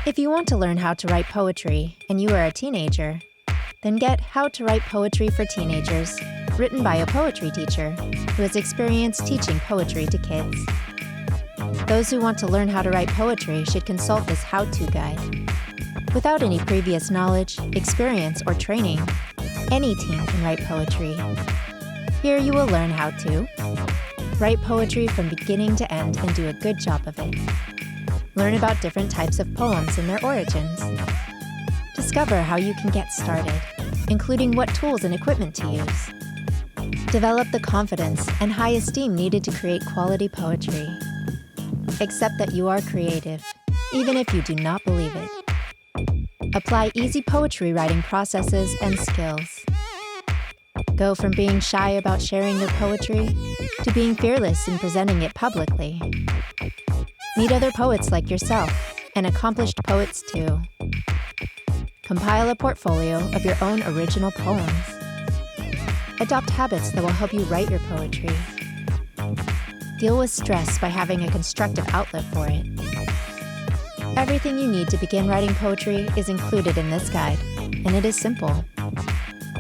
If you want to learn how to write poetry and you are a teenager, then get How to Write Poetry for Teenagers, written by a poetry teacher who has experience teaching poetry to kids. Those who want to learn how to write poetry should consult this how-to guide. Without any previous knowledge, experience, or training, any teen can write poetry. Here you will learn how to write poetry from beginning to end and do a good job of it. Learn about different types of poems and their origins. Discover how you can get started, including what tools and equipment to use. Develop the confidence and high esteem needed to create quality poetry. Accept that you are creative, even if you do not believe it. Apply easy poetry writing processes and skills. Go from being shy about sharing your poetry to being fearless in presenting it publicly. Meet other poets like yourself and accomplished poets too. Compile a portfolio of your own original poems. Adopt habits that will help you write your poetry. Deal with stress by having a constructive outlet for it. Everything you need to begin writing poetry is included in this guide, and it is simple.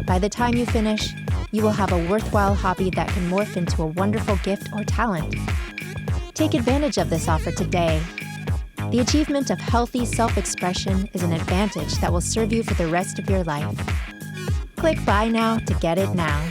By the time you finish, you will have a worthwhile hobby that can morph into a wonderful gift or talent. Take advantage of this offer today. The achievement of healthy self-expression is an advantage that will serve you for the rest of your life. Click Buy Now to get it now.